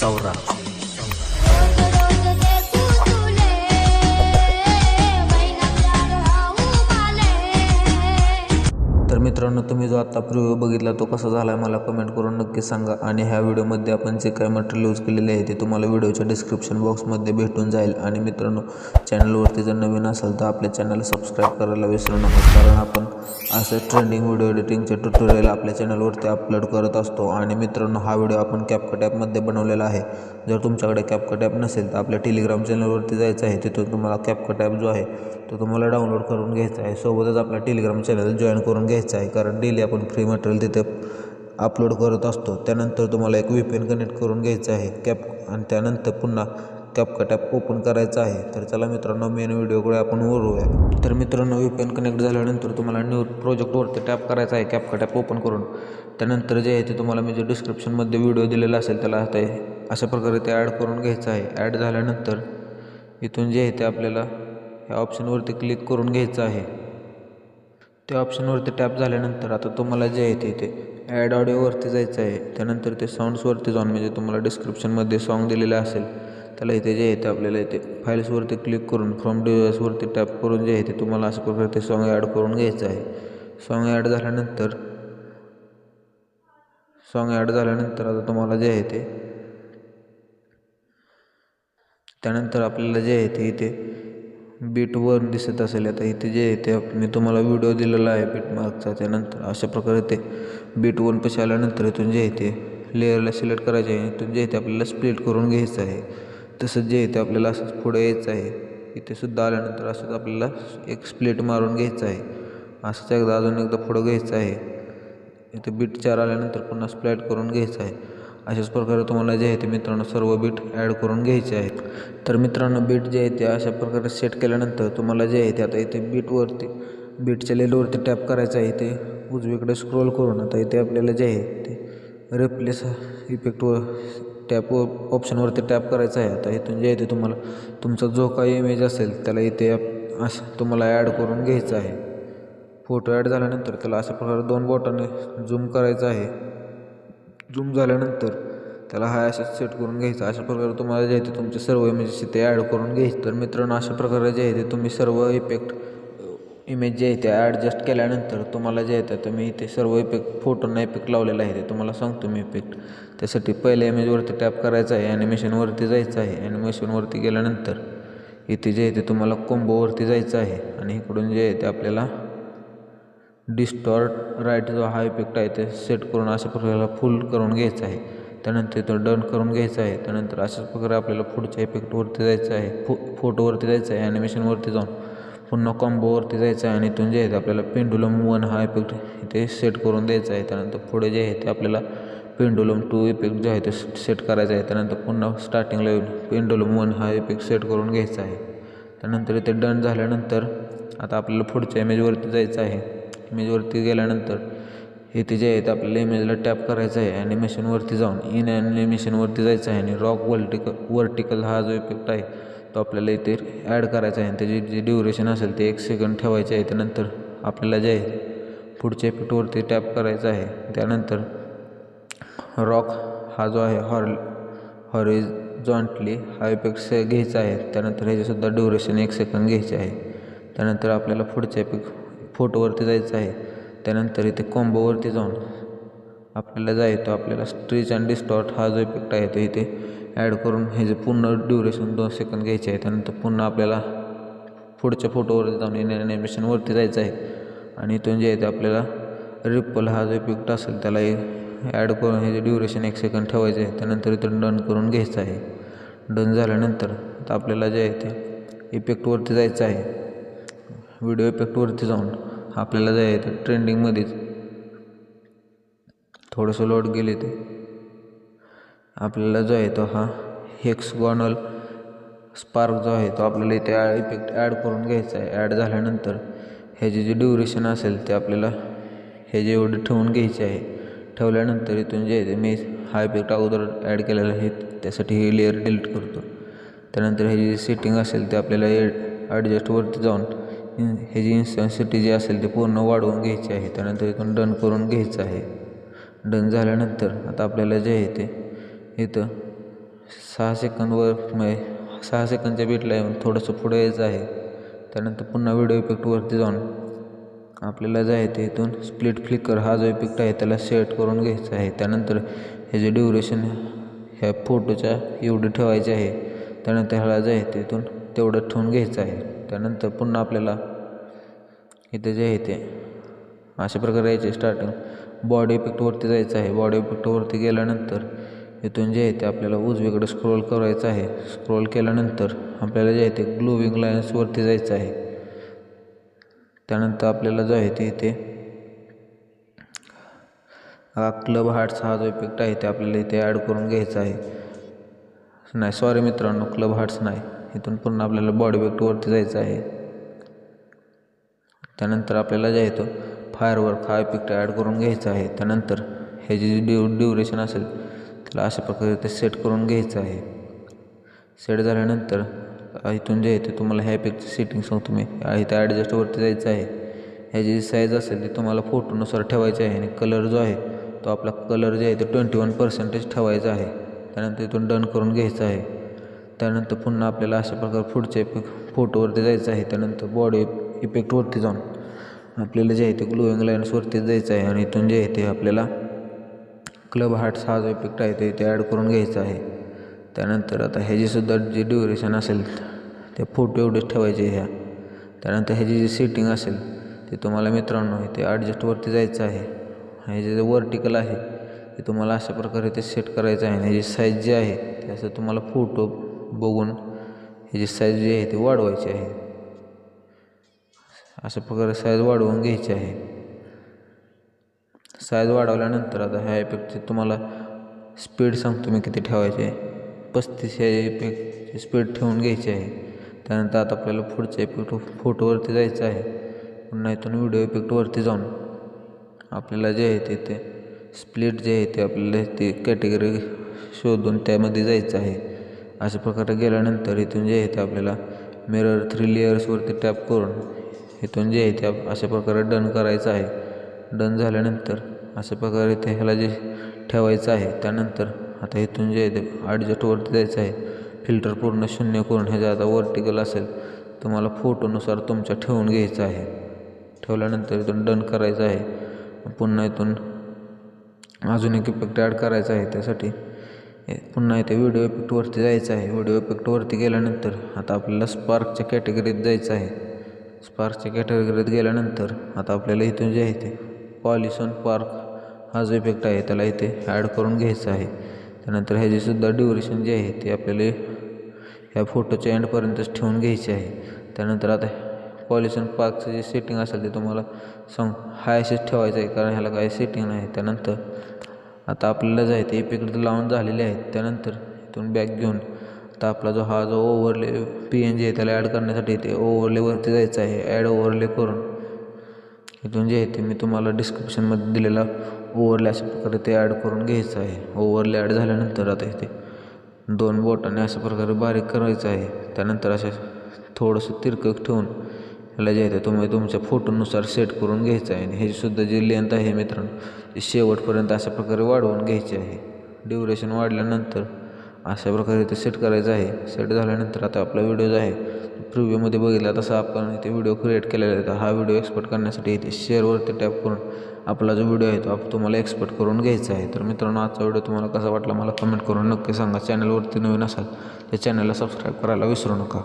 सौरा। तर मित्रांनो, तुम्ही जो आत्ता प्रिव्ह्यू बघितला तो कसा झाला आहे मला कमेंट करून नक्की सांगा. आणि ह्या व्हिडिओमध्ये आपण जे काही मटेरियल यूज केलेले आहे ते तुम्हाला व्हिडिओच्या डिस्क्रिप्शन बॉक्समध्ये भेटून जाईल. आणि मित्रांनो, चॅनलवरती जर नवीन असेल तर आपल्या चॅनलला सबस्क्राईब करायला विसरू नका, कारण आपण असे ट्रेंडिंग व्हिडिओ एडिटिंगचे ट्युटोरियल आपल्या चॅनलवरती अपलोड करत असतो. आणि मित्रांनो, हा व्हिडिओ आपण कॅपकट ॲपमध्ये बनवलेला आहे. जर तुमच्याकडे कॅपकट ॲप नसेल तर आपल्या टेलिग्राम चॅनलवरती जायचं आहे. तिथून तुम्हाला कॅपकट ॲप जो आहे तो तुम्हाला डाउनलोड करून घ्यायचा आहे. सोबतच आपला टेलिग्राम चॅनल जॉईन करून घ्यायचा आहे, कारण डेली आपण फ्री मटेरियल तिथे अपलोड करत असतो. त्यानंतर तुम्हाला एक VPN कनेक्ट करून घ्यायचं आहे आणि त्यानंतर पुन्हा कॅपकट ॲप ओपन करायचं आहे. तर चला मित्रांनो, मेन व्हिडिओकडे आपण वळूया. तर मित्रांनो, VPN कनेक्ट झाल्यानंतर तुम्हाला न्यू प्रोजेक्टवरती टॅप करायचं आहे कॅपकट ॲप ओपन करून. त्यानंतर जे आहे ते तुम्हाला मी जे डिस्क्रिप्शनमध्ये व्हिडिओ दिलेला असेल त्याला आता अशा प्रकारे ते ॲड करून घ्यायचं आहे. ॲड झाल्यानंतर इथून जे आहे ते आपल्याला ह्या ऑप्शनवरती क्लिक करून घ्यायचं आहे. त्या ऑप्शनवरती टॅप झाल्यानंतर आता तुम्हाला जे आहे ते ॲड ऑडिओवरती जायचं आहे. त्यानंतर ते साऊंड्सवरती जाऊन, म्हणजे तुम्हाला डिस्क्रिप्शनमध्ये सॉन्ग दिलेलं असेल त्याला इथे जे आहे ते आपल्याला इथे फाईल्सवरती क्लिक करून फ्रॉम डिव्हाइसवरती टॅप करून जे आहे ते तुम्हाला अशा प्रकारे ते सॉन्ग ॲड करून घ्यायचं आहे. सॉन्ग ॲड झाल्यानंतर आता तुम्हाला जे आहे ते त्यानंतर आपल्याला जे आहे ते इथे बीट वन दिसत असेल. आता इथे जे आहे ते मी तुम्हाला व्हिडिओ दिलेला आहे बीट मार्कचा. त्यानंतर अशा प्रकारे ते बीट वन पाशी आल्यानंतर इथून जे आहे ते लेअरला सिलेक्ट करायचे आहे. इथून जे आहे ते आपल्याला स्प्लिट करून घ्यायचं आहे. तसंच जे आहे ते आपल्याला असंच पुढे यायचं आहे. इथे सुद्धा आल्यानंतर असंच आपल्याला एक स्प्लिट मारून घ्यायचं आहे. असंच अजून एकदा पुढं घ्यायचं आहे. इथे बीट 4 आल्यानंतर पुन्हा स्प्लिट करून घ्यायचं आहे. अशाच प्रकारे तुम्हाला जे आहे ते मित्रांनो सर्व बीट ॲड करून घ्यायचे आहेत. तर मित्रांनो, बीट जे आहे ते अशा प्रकारे सेट केल्यानंतर तुम्हाला जे आहे ते आता इथे बीटच्या लेलवरती टॅप करायचं आहे. इथे उजवीकडे स्क्रोल करून आता इथे आपल्याला जे आहे ते रिप्लेस इफेक्टवर ऑप्शनवरती टॅप करायचं आहे. आता इथून जे आहे ते तुम्हाला तुमचा जो काही इमेज असेल त्याला इथे असं तुम्हाला ॲड करून घ्यायचं आहे. फोटो ॲड झाल्यानंतर त्याला अशा प्रकारे 2 बोटाने झूम करायचं आहे. झूम झाल्यानंतर त्याला असं सेट करून घ्यायचं. अशा प्रकारे तुम्हाला जे आहे ते तुमचे सर्व इमेजेस इथे ॲड करून घ्यायचे. तर मित्रांनो, अशा प्रकारे जे आहे ते तुम्ही सर्व इमेज जे आहे ते ॲडजस्ट केल्यानंतर तुम्हाला जे आहे ते मी इथे सर्व फोटोंना इफेक्ट लावलेला आहे ते तुम्हाला सांगतो मी इफेक्ट. त्यासाठी पहिल्या इमेजवरती टॅप करायचं आहे. ॲनिमेशनवरती जायचं आहे. ॲनिमेशनवरती गेल्यानंतर इथे जे आहे ते तुम्हाला कोंबोवरती जायचं आहे. आणि इकडून जे आहे ते आपल्याला डिस्टॉर्ट राईट जो हा इफेक्ट आहे ते सेट करून अशा प्रकारे फुल करून घ्यायचं आहे. त्यानंतर तो डन करून घ्यायचा आहे. त्यानंतर अशाच प्रकारे आपल्याला पुढच्या इफेक्टवरती जायचं आहे. फोटोवरती जायचं आहे. ॲनिमेशनवरती जाऊन पुन्हा कॉम्बोवरती जायचं आहे. आणि इथून जे आहे ते आपल्याला पेंडुलम 1 हा इफेक्ट इथे सेट करून द्यायचा आहे. त्यानंतर पुढे जे आहे ते आपल्याला पेंडुलम 2 इफेक्ट जो आहे ते सेट करायचा आहे. त्यानंतर पुन्हा स्टार्टिंगला पेंडुलम 1 हा इफेक्ट सेट करून घ्यायचा आहे. त्यानंतर इथे डन झाल्यानंतर आता आपल्याला पुढच्या इमेजवरती जायचं आहे. इमेजवरती गेल्यानंतर इथे जे आहे ते आपल्याला इमेजला टॅप करायचं आहे. ॲनिमेशनवरती जाऊन इन ॲनिमेशनवरती जायचं आहे. आणि रॉक वर्टिकल हा जो इफेक्ट आहे तो आपल्याला इथे ॲड करायचा आहे. त्याची जी ड्युरेशन असेल ते 1 सेकंड ठेवायचे आहे. त्यानंतर आपल्याला जे आहे पुढच्या इफेक्टवरती टॅप करायचं आहे. त्यानंतर रॉक हा जो आहे हॉरिझॉन्टली हा इफेक्ट घ्यायचा आहे. त्यानंतर ह्याचीसुद्धा ड्युरेशन 1 सेकंड घ्यायचे आहे. त्यानंतर आपल्याला पुढच्या फोटोवरती जायचं आहे. त्यानंतर इथे कॉम्बोवरती जाऊन आपल्याला जायचं आपल्याला स्ट्रेच अँड डिस्टॉर्ट हा जो इफेक्ट आहे तो इथे ॲड करून ह्याचे पूर्ण ड्युरेशन 2 सेकंद घ्यायचे आहे. त्यानंतर पुन्हा आपल्याला पुढच्या फोटोवरती जाऊन इन ॲनिमेशनवरती जायचं आहे. आणि इथून जे आहे ते आपल्याला रिपल हा जो इफेक्ट असेल त्याला ॲड करून ह्याचे ड्युरेशन 1 सेकंड ठेवायचे आहे. त्यानंतर इथून डन करून घ्यायचं आहे. डन झाल्यानंतर आता आपल्याला जे आहे ते इफेक्टवरती जायचं आहे. व्हिडिओ इफेक्टवरती जाऊन आपल्याला जे आहे ते ट्रेंडिंगमध्येच थोडंसं लोड गेले ते आपल्याला जो आहे तो हा हेक्सगॉनल स्पार्क जो आहे तो आपल्याला इथे इफेक्ट ॲड करून घ्यायचा आहे. ॲड झाल्यानंतर ह्याची जी ड्युरेशन असेल ते आपल्याला ह्याचे एवढे ठेवून घ्यायचे आहे. ठेवल्यानंतर इथून जे आहे ते मी हा इफेक्ट अगोदर ॲड केलेला आहे त्यासाठी हे लेअर डिलीट करतो. त्यानंतर ह्याची जी सेटिंग असेल ते आपल्याला ॲडजस्टवरती जाऊन ह्याची इंटेन्सिटी जी असेल ते पूर्ण वाढवून घ्यायची आहे. त्यानंतर इथून डन करून घ्यायचं आहे. डन झाल्यानंतर आता आपल्याला जे आहे ते इथं 6 सेकंदच्या बीटला येऊन थोडंसं पुढे यायचं आहे. त्यानंतर पुन्हा व्हिडिओ इफेक्टवरती जाऊन आपल्याला जे आहे ते इथून स्प्लिट फ्लिकर हा जो इफेक्ट आहे त्याला सेट करून घ्यायचा आहे. त्यानंतर हे जे ड्युरेशन ह्या फोटोच्या एवढे ठेवायचे आहे. त्यानंतर ह्याला जे आहे ते इथून तेवढं ठेवून घ्यायचं आहे. त्यानंतर पुन्हा आपल्याला इथे जे आहे ते अशा प्रकारे यायचे स्टार्टिंग बॉडी इफेक्टवरती जायचं आहे. बॉडी इफेक्टवरती गेल्यानंतर इथून जे आहे ते आपल्याला उजवीकडे स्क्रोल करायचं आहे. स्क्रोल केल्यानंतर आपल्याला जे आहे ते ग्लोविंग लाईन्सवरती जायचं आहे. त्यानंतर आपल्याला जो आहे ते इथे क्लब हार्ट्स हा जो इफेक्ट आहे ते आपल्याला इथे ॲड करून घ्यायचा आहे. नाही सॉरी मित्रांनो, क्लब हार्ट्स नाही. इथून पुन्हा आपल्याला बॉडी इफेक्टवरती जायचं आहे. त्यानंतर आपल्याला जे आहे तो फायरवर्क हा इफेक्ट ॲड करून घ्यायचा आहे. त्यानंतर हे जे ड्युरेशन असेल त्याला अशा प्रकारे ते सेट करून घ्यायचं आहे. सेट झाल्यानंतर इथून जे आहे ते तुम्हाला ह्या इफेक्टची सेटिंग सांगतो मी. इथे ॲडजस्टवरती जायचं आहे. ह्याची जी साईज असेल ती तुम्हाला फोटोनुसार ठेवायची आहे आणि कलर जो आहे तो आपला कलर जे आहे ते 21% ठेवायचा आहे. त्यानंतर इथून डन करून घ्यायचं आहे. त्यानंतर पुन्हा आपल्याला अशा प्रकारे पुढच्या फोटोवरती जायचं आहे. त्यानंतर बॉडी इफेक्टवरती जाऊन आपल्याला जे आहे ते ग्लोविंग लाईन्सवरती जायचं आहे आणि इथून जे आहे ते आपल्याला क्लब हार्ट्स हा जो इफेक्ट आहे ते इथे ॲड करून घ्यायचा आहे. त्यानंतर आता ह्याचीसुद्धा जे ड्युरेशन असेल ते फोटो एवढेच ठेवायचे ह्या. त्यानंतर ह्याची जी सेटिंग असेल ते तुम्हाला मित्रांनो इथे ॲडजस्टवरती जायचं आहे. ह्याचे जे वर्टिकल आहे ते तुम्हाला अशा प्रकारे ते सेट करायचं आहे. ह्याची साईज जी आहे ते असं तुम्हाला फोटो बघून ह्याची साईज जी आहे ती वाढवायची आहे. अशा प्रकारे साईज वाढवून घ्यायची आहे. साईज वाढवल्यानंतर आता ह्या इफेक्टची तुम्हाला स्पीड सांगतो मी किती ठेवायची आहे. 35 ह्या इफेक्टची स्पीड ठेवून घ्यायची आहे. त्यानंतर आता आपल्याला पुढच्या इफेक्ट फोटोवरती जायचं आहे. पुन्हा इथून व्हिडिओ इफेक्टवरती जाऊन आपल्याला जे आहे ते स्प्लिट जे आहे ते आपल्याला ते कॅटेगरी शोधून त्यामध्ये जायचं आहे. अशा प्रकारे गेल्यानंतर इथून जे आहे ते आपल्याला मिरर 3 लेयर्सवरती टॅप करून इथून जे आहे ते अशा प्रकारे डन करायचं आहे. डन झाल्यानंतर अशा प्रकारे ते ह्याला जे ठेवायचं आहे. त्यानंतर आता इथून जे आहे ते ॲडजस्टवरती जायचं आहे. फिल्टर पूर्ण 0 करून ह्याचा आता वर्टिकल असेल तुम्हाला फोटोनुसार तुमच्या ठेवून घ्यायचं आहे. ठेवल्यानंतर इथून डन करायचं आहे. पुन्हा इथून अजून एक इफेक्ट ॲड करायचा आहे. त्यासाठी पुन्हा इथे व्हिडिओ इफेक्टवरती जायचं आहे. व्हिडिओ इफेक्टवरती गेल्यानंतर आता आपल्याला स्पार्कच्या कॅटेगरीत जायचं आहे. स्पार्कच्या कॅटेगरीत गेल्यानंतर आता आपल्याला इथून जे आहे ते पॉलिशन पार्क हा जो इफेक्ट आहे त्याला इथे ॲड करून घ्यायचा आहे. त्यानंतर ह्याचीसुद्धा ड्युरेशन जे आहे ते आपल्याला ह्या फोटोच्या एंडपर्यंतच ठेवून घ्यायची आहे. त्यानंतर आता पॉलिशन पार्कचं जे सेटिंग असेल ते तुम्हाला हायशीच ठेवायचं आहे कारण ह्याला काही सेटिंग नाही. त्यानंतर आता आपल्याला जे आहे ते इफेक्ट लावून झालेले आहेत. त्यानंतर इथून बॅक घेऊन आता आपला जो ओव्हरले PNG आहे त्याला ॲड करण्यासाठी ते ओव्हरलेवरती जायचं आहे. ॲड ओव्हरले करून इथून जे आहे ते मी तुम्हाला डिस्क्रिप्शनमध्ये दिलेला ओव्हरले अशा प्रकारे ते ॲड करून घ्यायचं आहे. ओव्हरले ॲड झाल्यानंतर आता इथे 2 बोटाने अशा प्रकारे बारीक करायचं आहे. त्यानंतर अशा थोडंसं तिरकं ठेवून ह्याला जे आहे ते तुम्ही तुमच्या फोटोनुसार सेट करून घ्यायचं आहे. आणि ह्याचीसुद्धा जी लेंथ आहे मित्रांनो ती शेवटपर्यंत अशा प्रकारे वाढवून घ्यायची आहे. ड्युरेशन वाढल्यानंतर अशा प्रकारे ते सेट करायचं आहे. सेट झाल्यानंतर आता आपला व्हिडिओ जो आहे प्रिव्ह्यूमध्ये बघितला तसा आपण इथे व्हिडिओ क्रिएट केलेला आहे. तर हा व्हिडिओ एक्सपोर्ट करण्यासाठी इथे शेअरवरती टॅप करून आपला जो व्हिडिओ आहे तो तुम्हाला एक्सपोर्ट करून घ्यायचा आहे. तर मित्रांनो आजचा व्हिडिओ तुम्हाला कसा वाटला मला कमेंट करून नक्की सांगा. चॅनलवरती नवीन असाल तर चॅनलला सबस्क्राईब करायला विसरू नका.